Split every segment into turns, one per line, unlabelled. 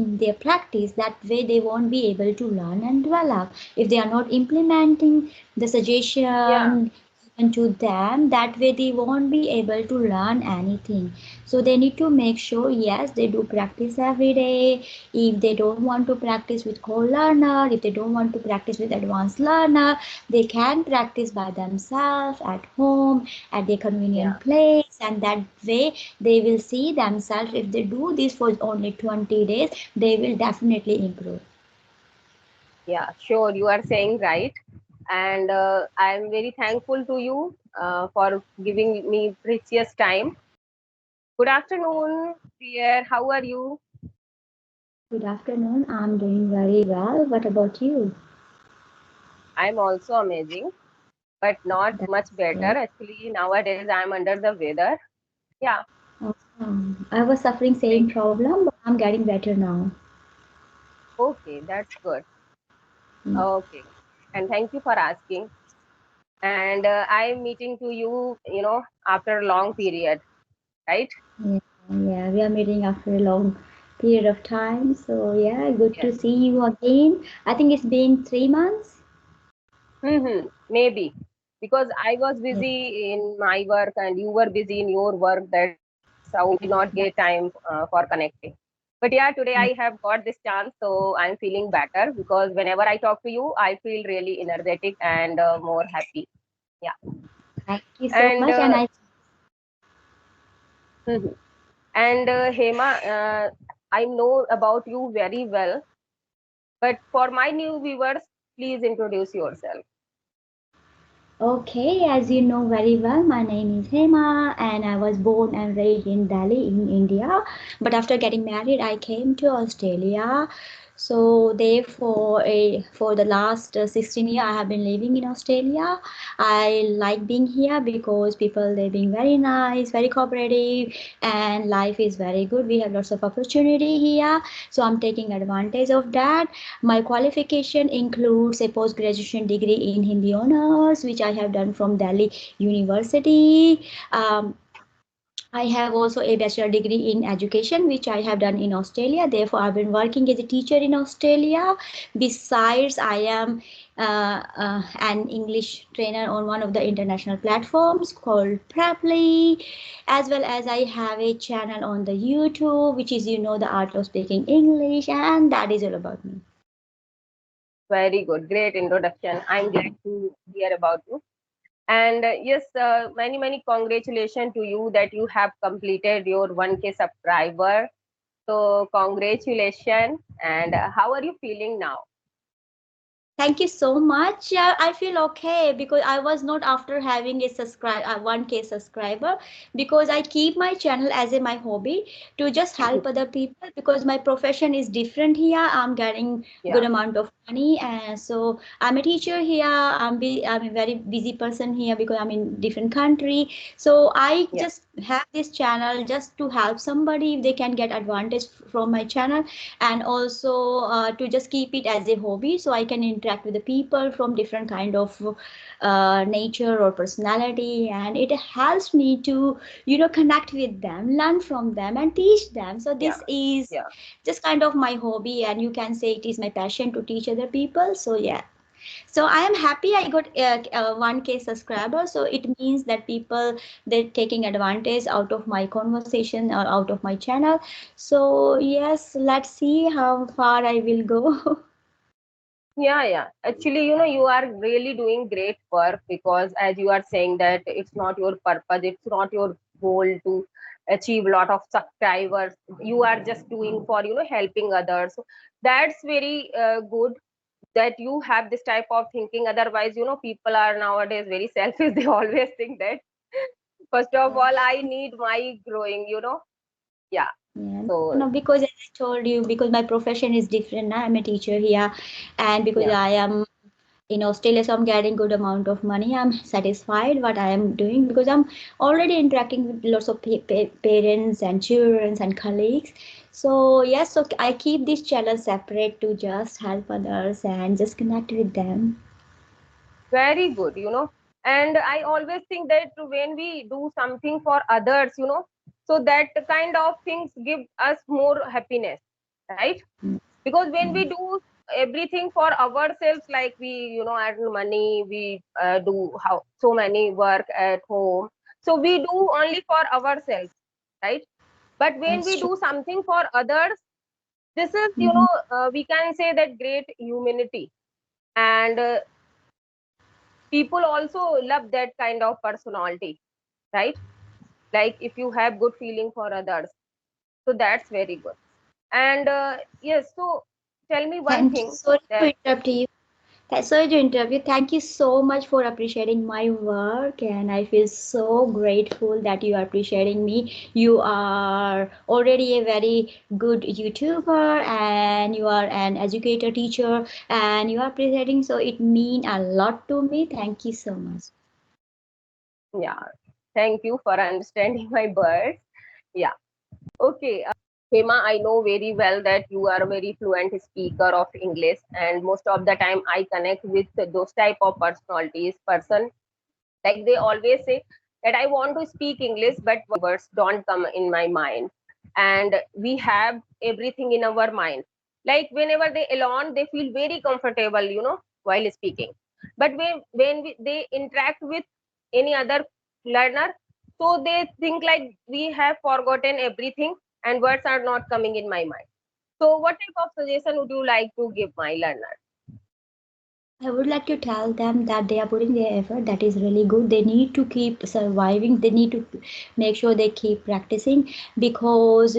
in their practice. That way they won't be able to learn and develop. If they are not implementing the
Yeah,
suggestion given to them, that way they won't be able to learn anything. So they need to make sure, yes, they do practice every day. If they don't want to practice with co-learner, if they don't want to practice with advanced learner, they can practice by themselves at home at their
yeah,
convenient place, and that way they will see themselves. If they do this for only 20 days, they will definitely improve.
yeah. Sure, you are saying right. And I am very thankful to you for giving me precious time. Good afternoon, dear. How are you?
Good afternoon. I'm doing very well. What about you?
I'm also amazing, but not much
That's
better.
great.
Actually, nowadays I'm under the weather. Yeah,
I was suffering
thank
same problem, but I'm getting better now.
Okay, that's good.
Yeah,
Okay, and thank you for asking. And I'm meeting to you, after a long period, right?
yeah, yeah. We are meeting after a long period of time, so yeah, good to
Yes.
see you again. I think it's been 3 months.
Maybe because I was
Yeah,
busy in my work and you were busy in your work. That's how we did not get
that's
time for connecting. But yeah, today I
yeah.
have got this chance, so I'm feeling better because whenever I talk to you, I feel really energetic and more happy. Yeah.
Thank you so
And
much, and I
mhm. And Hema, I know about you very well, but for my new viewers, please introduce yourself.
Okay, as you know very well, my name is Hema and I was born and raised in Delhi in India. But after getting married, I came to Australia. So therefore, for the last 16 years, I have been living in Australia. I like being here because people they're being very nice, very cooperative, and life is very good. We have lots of opportunity here, so I'm taking advantage of that. My qualification includes a post graduation degree in Hindi honors, which I have done from Delhi University. I have also a bachelor degree in education, which I have done in Australia. Therefore, I've been working as a teacher in Australia. Besides, I am an English trainer on one of the international platforms called Preply, as well as I have a channel on the YouTube, which is the art of speaking English, and that is all about me.
Very good, great introduction. I'm glad to hear about you. And yes, many congratulations to you that you have completed your 1K subscriber. So congratulations. And how are you feeling now?
Thank you so much. I feel okay because I was not after having a 1K subscriber, because I keep my channel as my hobby to just help other people, because my profession is different here. I'm getting good
Yeah,
amount of money, and so I'm a teacher here. I'm a very busy person here because I'm in different country. So I
yeah,
just have this channel just to help somebody if they can get advantage from my channel, and also to just keep it as a hobby so I can interact with the people from different kind of nature or personality, and it helps me to connect with them, learn from them, and teach them. So
yeah,
this is
yeah.
just kind of my hobby, and you can say it is my passion to teach other people. So yeah, so I am happy I got 1K subscribers. So it means that people they're taking advantage out of my conversation or out of my channel. So yes, let's see how far I will go.
Yeah, yeah. Actually, you are really doing great work because as you are saying that it's not your purpose, it's not your goal to achieve a lot of subscribers. You are just doing for, helping others. So that's very good that you have this type of thinking. Otherwise, people are nowadays very selfish. They always think that, first of
Yeah.
all, I need my growing. Yeah.
Yeah,
So,
no, because as I told you, because my profession is different. Now I'm a teacher here, and because
yeah.
I am in Australia, so I'm getting good amount of money. I'm satisfied what I am doing because I'm already interacting with lots of parents and children and colleagues. So yes, so I keep this channel separate to just help others and just connect with them.
Very good. And I always think that when we do something for others, so that kind of things give us more happiness, right? Because when we do everything for ourselves, like we, earn money, we do how so many work at home, so we do only for ourselves, right? But when
That's
we
true.
do something for others, this is,
Mhm.
we can say that great humanity. And people also love that kind of personality, right? Like if you have good feeling for others, so that's very good. And yes, so tell me one
Thank you.
thing
Sorry to
that,
interrupt you. Sorry to interrupt you. Thank you so much for appreciating my work, and I feel so grateful that you are appreciating me. You are already a very good YouTuber, and you are an educator, teacher, and you are appreciating. So it means a lot to me. Thank you so much.
yeah, thank you for understanding my words. Yeah. Okay. Hema, I know very well that you are a very fluent speaker of English, and most of the time I connect with those type of personalities, person, like they always say that I want to speak English, but words don't come in my mind. And we have everything in our mind. Like whenever they alone, they feel very comfortable, while speaking. But they interact with any other learner, so they think like we have forgotten everything and words are not coming in my mind. So what type of suggestion would you like to give my learner?
I would like to tell them that they are putting their effort. That is really good. They need to keep surviving. They need to make sure they keep practicing, because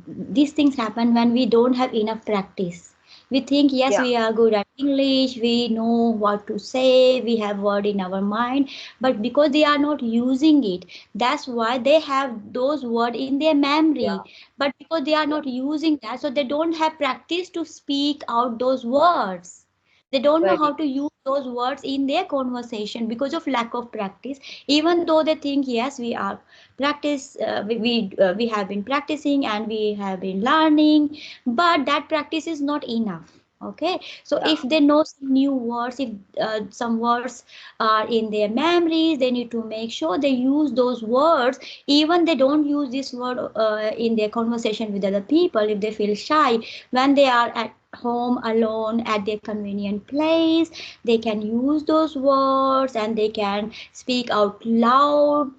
these things happen when we don't have enough practice. We think, yes,
Yeah,
we are good at English, we know what to say, we have word in our mind, but because they are not using it, that's why they have those word in their
yeah,
memory. But because they are
yeah,
not using that, so they don't have practice to speak out those words. They don't know how
very
to use those words in their conversation because of lack of practice. Even though they think, yes, we are practice, we have been practicing and we have been learning, but that practice is not enough. Okay, so
yeah,
if they know some new words, if some words are in their memories, they need to make sure they use those words. Even they don't use this word in their conversation with other people, if they feel shy, when they are at home alone at their convenient place, they can use those words and they can speak out loud,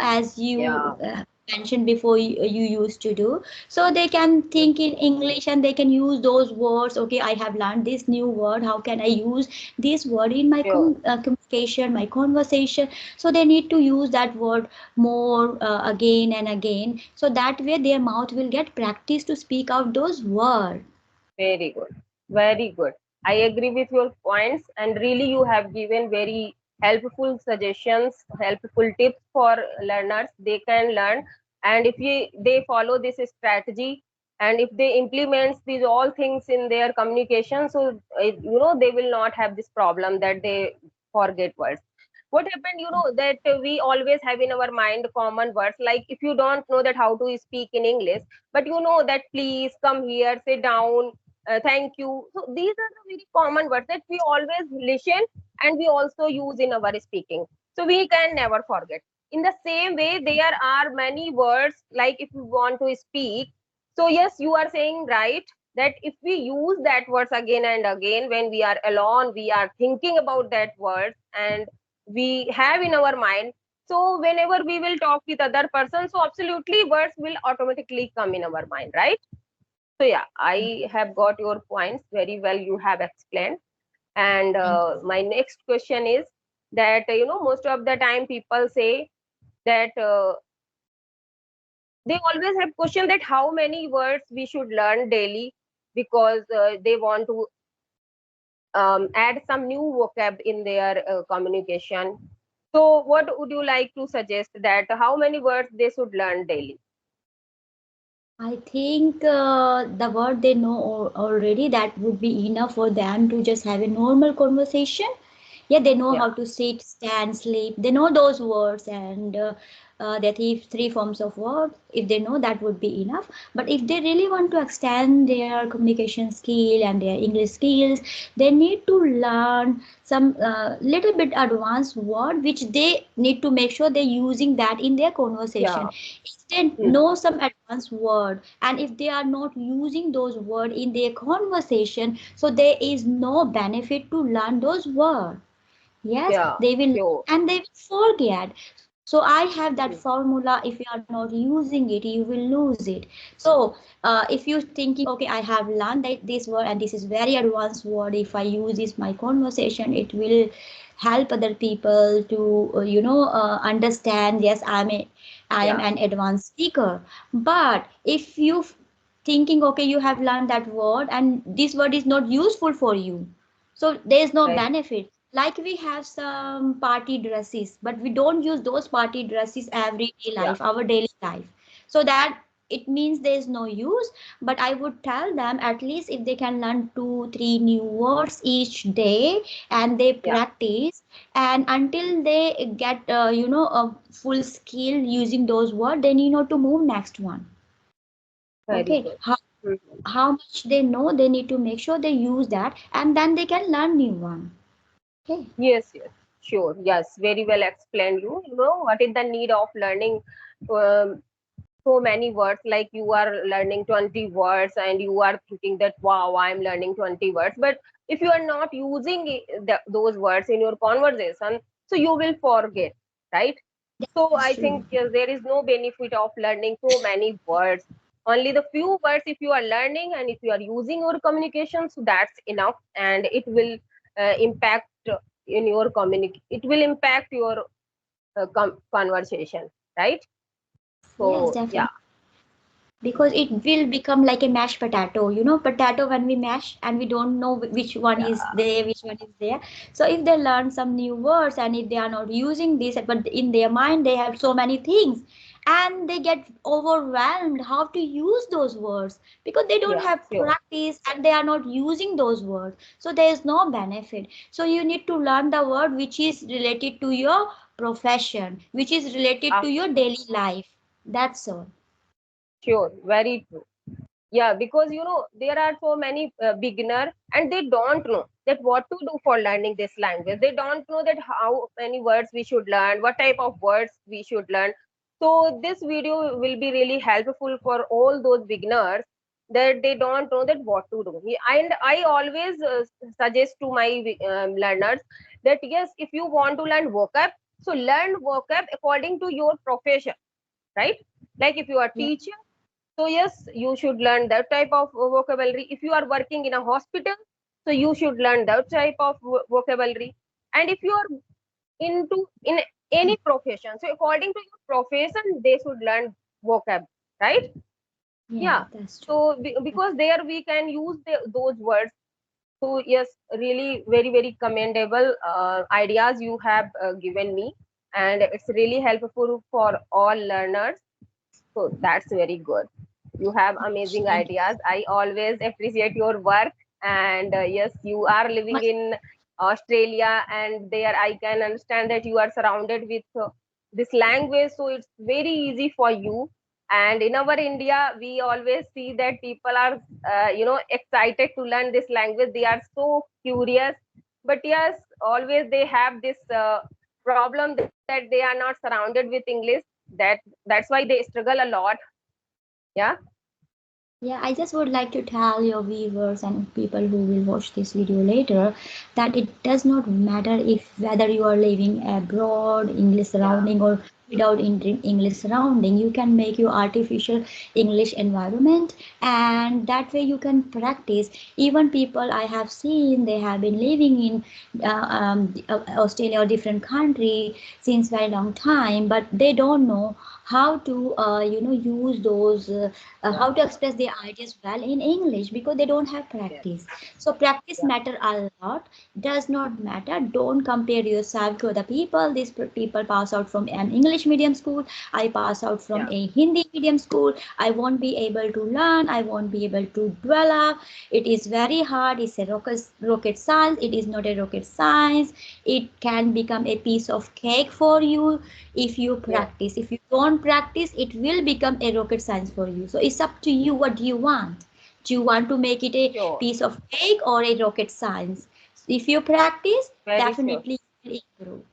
as you
yeah,
mentioned before, you used to do. So they can think in English and they can use those words. Okay, I have learned this new word, how can I use this word in my
sure.
communication, my conversation? So they need to use that word more again and again, so that way their mouth will get practice to speak out those words.
Very good. Very good. I agree with your points, and really, you have given very helpful suggestions, helpful tips for learners. They can learn, and if they follow this strategy, and if they implement these all things in their communication, so they will not have this problem that they forget words. What happened, that we always have in our mind common words, like if you don't know that how to speak in English, but you know that please come here, sit down, thank you. So these are the very common words that we always listen and we also use in our speaking. So we can never forget. In the same way, there are many words like if we want to speak. So yes, you are saying right that if we use that words again and again when we are alone, we are thinking about that words and we have in our mind. So whenever we will talk with other person, so absolutely words will automatically come in our mind, right? So yeah, I have got your points very well. You have explained. And
Thank
my next question is that most of the time people say that they always have question that how many words we should learn daily, because they want to add some new vocab in their communication. So what would you like to suggest that how many words they should learn daily?
I think the word they know already, that would be enough for them to just have a normal conversation. Yeah, they know
Yeah,
how to sit, stand, sleep. They know those words, and the three forms of words. If they know, that would be enough. But if they really want to extend their communication skill and their English skills, they need to learn some little bit advanced word, which they need to make sure they're using that in their
yeah.
conversation. If they
Hmm.
know some advanced word, and if they are not using those words in their conversation, so there is no benefit to learn those words. Yes,
Yeah,
they will,
sure.
and they will forget. So I have that
Mm.
formula. If you are not using it, you will lose it. So if you thinking, okay, I have learned that this word and this is very advanced word. If I use this my conversation, it will help other people to understand. Yes, I am
Yeah,
an advanced speaker. But if you thinking, okay, you have learned that word and this word is not useful for you, so there is no
very,
benefit. Like we have some party dresses, but we don't use those party dresses everyday
yeah,
life, our daily life. So that it means there is no use. But I would tell them, at least if they can learn two, three new words each day and they
yeah,
practice, and until they get a full skill using those words, then you know to move next one.
very
Okay,
good. Mhm.
how much they know, they need to make sure they use that, and then they can learn new one. Okay.
Yes, yes, sure. Yes, very well explained. You know what is the need of learning um, so many words? Like you are learning 20 words and you are thinking that, wow, I'm learning 20 words. But if you are not using those words in your conversation, so you will forget, right? So
That's
I think
true.
yes, there is no benefit of learning so many words. Only the few words if you are learning and if you are using your communication, so that's enough, and it will impact in your it will impact your conversation, right?
Yes,
So yeah,
definitely. Because it will become like a mashed potato, potato when we mash and we don't know which one is
yeah,
there, which one is there. So if they learn some new words and if they are not using this, but in their mind they have so many things, and they get overwhelmed how to use those words because they don't
yeah,
have
sure,
practice and they are not using those words, so there is no benefit. So you need to learn the word which is related to your profession, which is related
ah,
to your daily life. That's all.
sure, very true. Yeah, because there are so many beginner and they don't know that what to do for learning this language. They don't know that how many words we should learn, what type of words we should learn. So this video will be really helpful for all those beginners that they don't know that what to do. And I always suggest to my learners that yes, if you want to learn vocab, so learn vocab according to your profession, right? Like if you are
Yeah.
teacher, so yes, you should learn that type of vocabulary. If you are working in a hospital, so you should learn that type of vocabulary. And if you are into in any profession, so according to your profession, they should learn vocab, right?
Yeah,
Yeah.
that's true.
So because there we can use those words. So yes, really very commendable ideas you have given me, and it's really helpful for all learners. So that's very good. You have
Yes,
amazing
thank you
ideas. I always appreciate your work. And yes, you are
so
living
much.
in Australia, and there I can understand that you are surrounded with this language. So it's very easy for you. And in our India, we always see that people are, excited to learn this language. They are so curious. But yes, always they have this problem that they are not surrounded with English. That that's why they struggle a lot. Yeah.
Yeah, I just would like to tell your viewers and people who will watch this video later that it does not matter if whether you are living abroad, English
Yeah,
surrounding, or without English surrounding. You can make your artificial English environment, and that way you can practice. Even people I have seen, they have been living in Australia or different country since very long time, but they don't know how to use those
yeah,
how to express their ideas well in English because they don't have
yes,
practice. So practice
yeah,
matter a lot. Does not matter. Don't compare yourself to other people. These people pass out from an English medium school. I pass out from
yeah,
a Hindi medium school. I won't be able to learn. I won't be able to develop. It is very hard. It's a rocket science. It is not a rocket science. It can become a piece of cake for you if you
yes,
practice. If you don't practice, it will become a rocket science for you. So it's up to you, what do you want. Do you want to make it a
sure,
piece of cake or a rocket science? If you practice,
very sure,
definitely you will improve.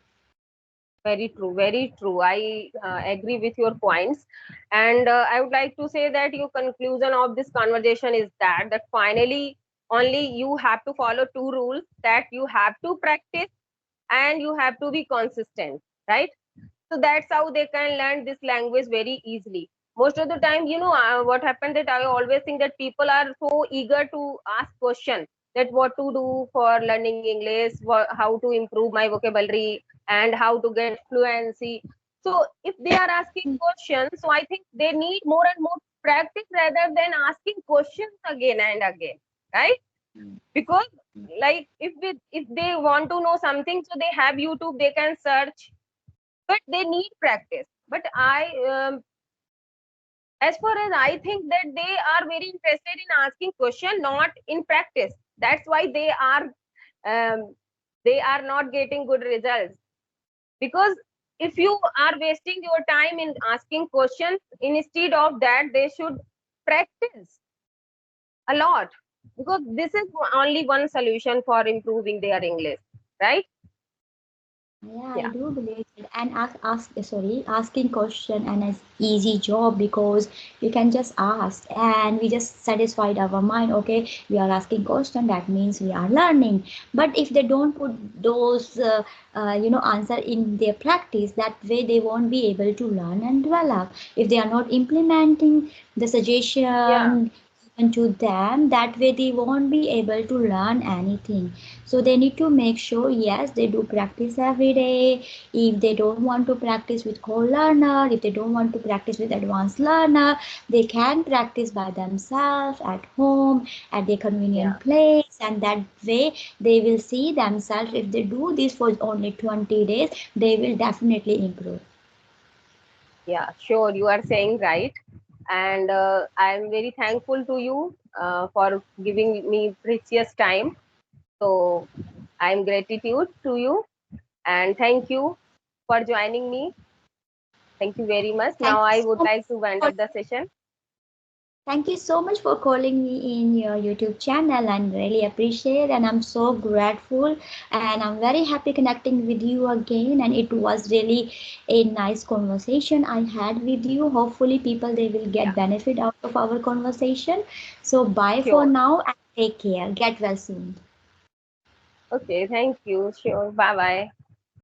Very true, very true. I agree with your points, and I would like to say that your conclusion of this conversation is that finally only you have to follow two rules: that you have to practice and you have to be consistent, right? So that's how they can learn this language very easily. Most of the time, what happened that I always think that people are so eager to ask questions, that what to do for learning English, how to improve my vocabulary, and how to get fluency. So if they are asking questions, so I think they need more and more practice rather than asking questions again and again, right? Because like if they want to know something, so they have YouTube, they can search, but they need practice. But as far as I think, that they are very interested in asking question, not in practice. That's why um, they are not getting good results. Because if you are wasting your time in asking questions, instead of that they should practice a lot, because this is only one solution for improving their English, right?
Yeah, I
Yeah,
do believe it. And asking question and an easy job because you can just ask and we just satisfied our mind. Okay, we are asking question. That means we are learning. But if they don't put those, answer in their practice, that way they won't be able to learn and develop. If they are not implementing the
yeah,
suggestion given to them, that way they won't be able to learn anything. So they need to make sure, yes, they do practice every day. If they don't want to practice with co-learner, if they don't want to practice with advanced learner, they can practice by themselves at home at their
yeah.
convenient place, and that way they will see themselves. If they do this for only 20 days, they will definitely improve.
Yeah, sure, you are saying right. And I am very thankful to you for giving me precious time. So I am gratitude to you, and thank you for joining me. Thank you very much. Now
Thank you
I would
so much
like to wind
for
up the session.
Thank you so much for calling me in your YouTube channel and really appreciate, and I'm so grateful, and I'm very happy connecting with you again, and it was really a nice conversation I had with you. Hopefully people they will
Yeah,
get benefit out of our conversation. So bye for
sure.
now and take care. Get well soon.
Okay, thank you. Sure. Bye bye.